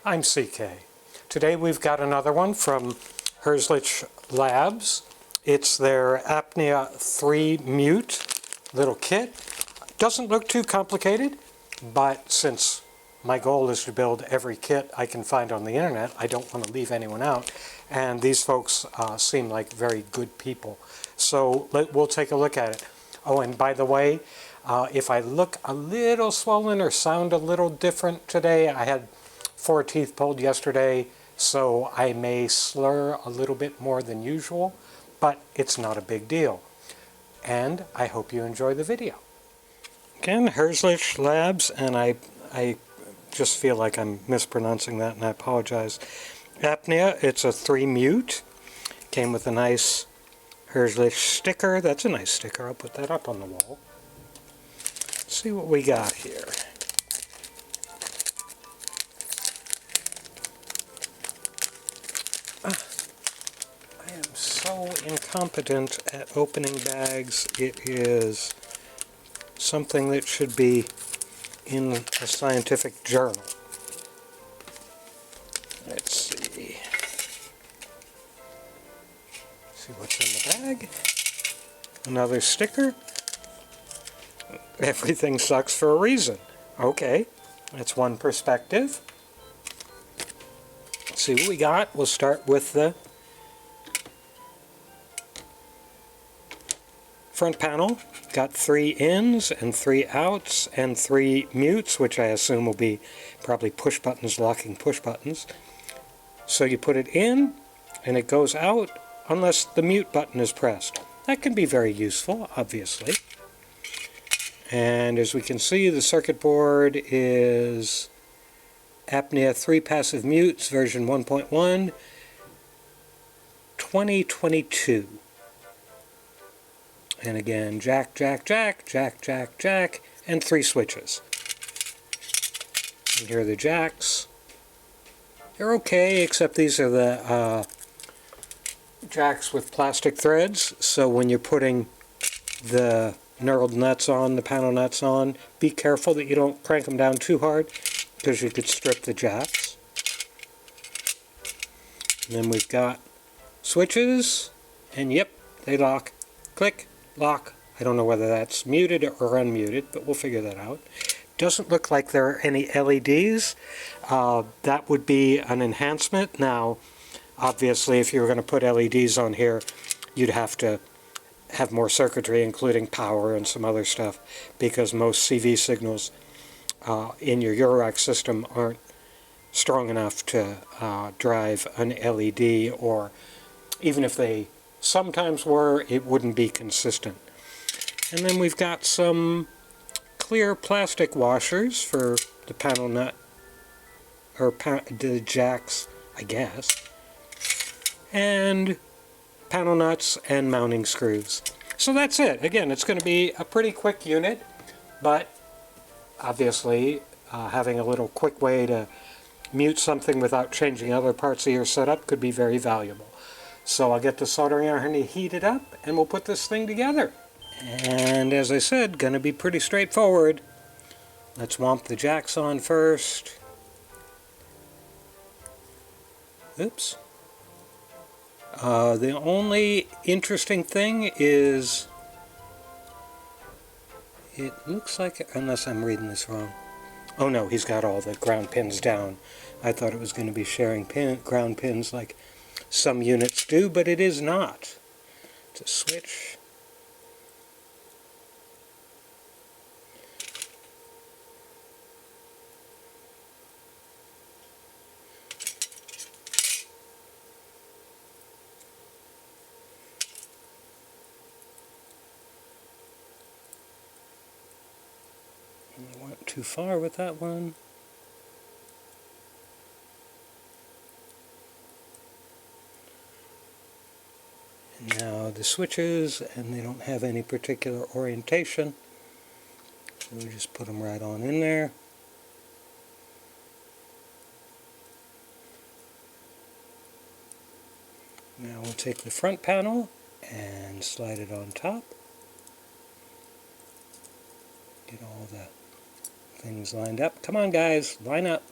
I'm CK. Today we've got another one from Herzlich Labs. It's their Apnea 3 mute little kit. Doesn't look too complicated, but since my goal is to build every kit I can find on the internet, I don't want to leave anyone out. And these folks seem like very good people. So we'll take a look at it. Oh, and by the way, if I look a little swollen or sound a little different today, I had 4 teeth pulled yesterday, so I may slur a little bit more than usual, but it's not a big deal. And I hope you enjoy the video. Again, Herzlich Labs, and I just feel like I'm mispronouncing that, and I apologize. Apnea, it's a 3 mute. Came with a nice Herzlich sticker. That's a nice sticker. I'll put that up on the wall. Let's see what we got here. I am so incompetent at opening bags. It is something that should be in a scientific journal. Let's see. See what's in the bag. Another sticker. Everything sucks for a reason. Okay, that's one perspective. Let's see what we got. We'll start with the front panel. Got 3 ins and 3 outs and 3 mutes, which I assume will be probably push buttons, locking push buttons. So you put it in and it goes out unless the mute button is pressed. That can be very useful, obviously. And as we can see, the circuit board is Apnea 3 Passive Mutes version 1.1 2022. And again, jack, jack, jack, jack, jack, jack, and 3 switches. And here are the jacks. They're okay, except these are the jacks with plastic threads, so when you're putting the knurled nuts on, the panel nuts on, be careful that you don't crank them down too hard, because you could strip the jacks. And then we've got switches, and yep, they lock. Click, lock. I don't know whether that's muted or unmuted, but we'll figure that out. Doesn't look like there are any LEDs. That would be an enhancement. Now, obviously, if you were going to put LEDs on here, you'd have to have more circuitry, including power and some other stuff, because most CV signals in your eurorack system aren't strong enough to drive an LED, or even if they sometimes were, it wouldn't be consistent. And then we've got some clear plastic washers for the panel nut, or the jacks, I guess, and panel nuts and mounting screws. So that's it. Again, it's going to be a pretty quick unit, but obviously having a little quick way to mute something without changing other parts of your setup could be very valuable. So I'll get the soldering iron heated up and we'll put this thing together. And as I said, going to be pretty straightforward. Let's womp the jacks on first. Oops. The only interesting thing is, it looks like, unless I'm reading this wrong. Oh no, he's got all the ground pins down. I thought it was going to be sharing ground pins like some units do, but it is not. It's a switch. I went too far with that one. And now the switches, and they don't have any particular orientation, so we just put them right on in there. Now we'll take the front panel and slide it on top. Get all the things lined up. Come on guys, line up.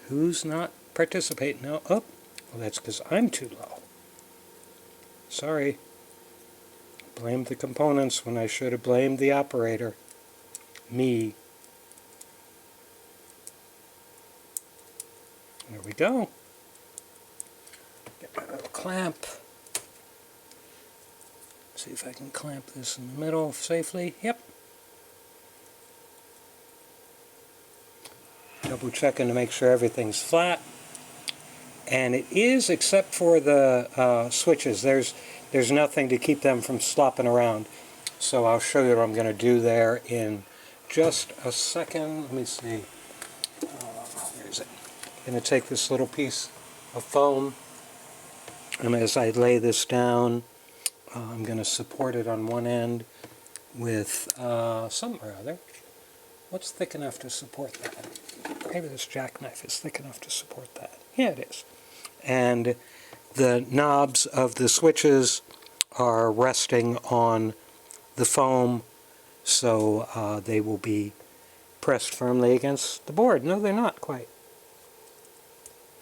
Who's not participating now? Oh, well, that's because I'm too low. Sorry. Blamed the components when I should have blamed the operator. Me. There we go. Get my little clamp. See if I can clamp this in the middle safely. Yep. Double checking to make sure everything's flat. And it is, except for the switches. There's nothing to keep them from slopping around. So I'll show you what I'm going to do there in just a second. Let me see. Where is it? I'm going to take this little piece of foam, and as I lay this down, I'm going to support it on one end with something or other. What's thick enough to support that? Maybe this jackknife is thick enough to support that. Yeah, it is. And the knobs of the switches are resting on the foam, so they will be pressed firmly against the board. No, they're not quite.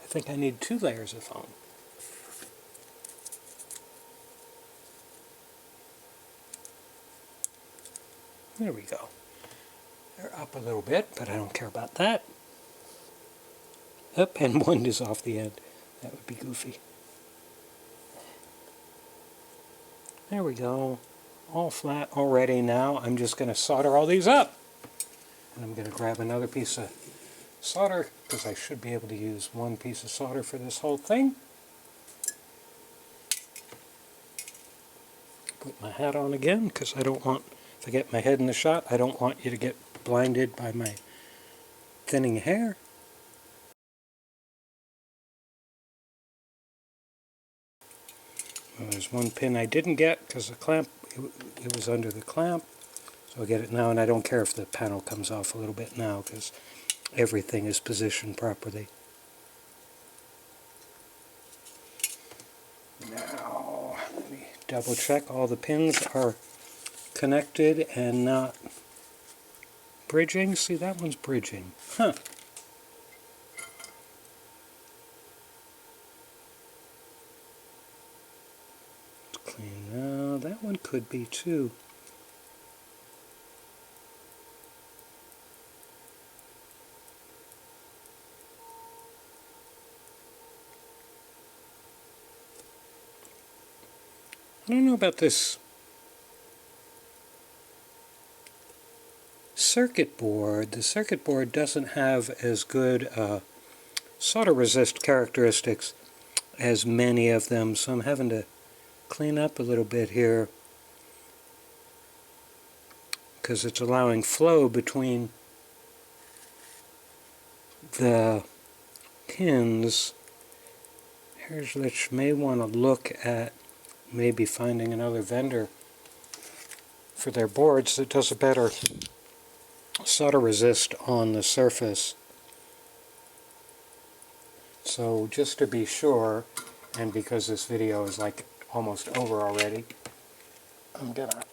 I think I need 2 layers of foam. There we go. They're up a little bit, but I don't care about that. Up, and one is off the end. That would be goofy. There we go. All flat already now. I'm just going to solder all these up. And I'm going to grab another piece of solder, because I should be able to use one piece of solder for this whole thing. Put my hat on again, because I don't want, if I get my head in the shot, I don't want you to get blinded by my thinning hair. Well, there's one pin I didn't get because the clamp, it was under the clamp. So I'll get it now, and I don't care if the panel comes off a little bit now because everything is positioned properly. Now, let me double check all the pins are connected and not bridging. See, that one's bridging. Huh. Clean now. That one could be too. I don't know about this circuit board. The circuit board doesn't have as good solder resist characteristics as many of them, so I'm having to clean up a little bit here because it's allowing flow between the pins. Herzlich may want to look at maybe finding another vendor for their boards that does a better solder resist on the surface. So just to be sure, and because this video is like almost over already, I'm gonna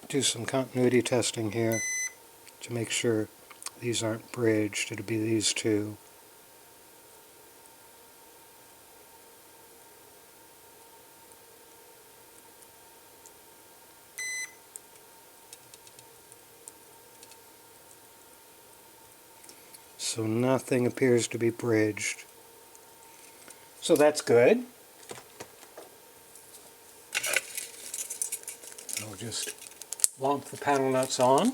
do some continuity testing here to make sure these aren't bridged. It'll be these two. So nothing appears to be bridged. So that's good. I'll just lump the panel nuts on.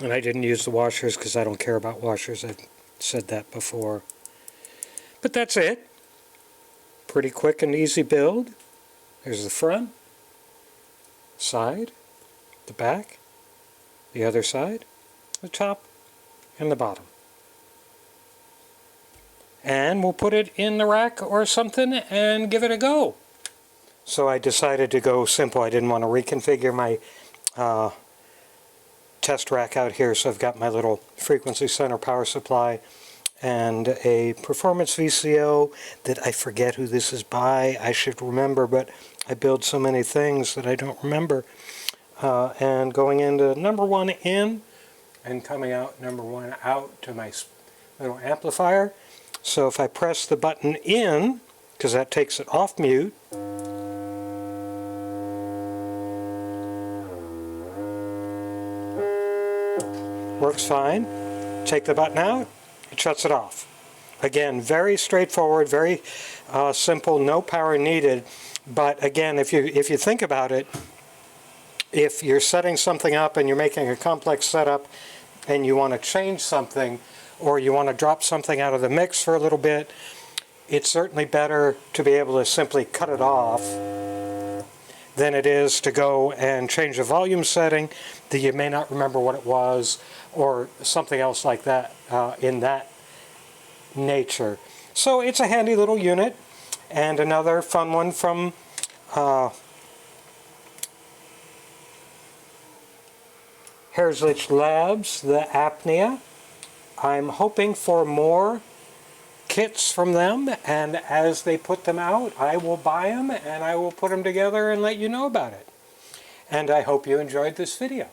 And I didn't use the washers because I don't care about washers. I've said that before. But that's it. Pretty quick and easy build. There's the front, side, the back, the other side, the top, and the bottom. And we'll put it in the rack or something and give it a go. So I decided to go simple. I didn't want to reconfigure my test rack out here, so I've got my little frequency center power supply and a performance VCO that I forget who this is by. I should remember, but I build so many things that I don't remember. And going into number 1 in and coming out number 1 out to my little amplifier. So if I press the button in, because that takes it off mute, works fine. Take the button out, it shuts it off. Again, very straightforward, very simple, no power needed. But again, if you think about it, if you're setting something up and you're making a complex setup and you want to change something, or you want to drop something out of the mix for a little bit, it's certainly better to be able to simply cut it off than it is to go and change a volume setting that you may not remember what it was, or something else like that in that nature. So it's a handy little unit, and another fun one from Herzlich Labs, the Apnea. I'm hoping for more kits from them, and as they put them out, I will buy them and I will put them together and let you know about it. And I hope you enjoyed this video.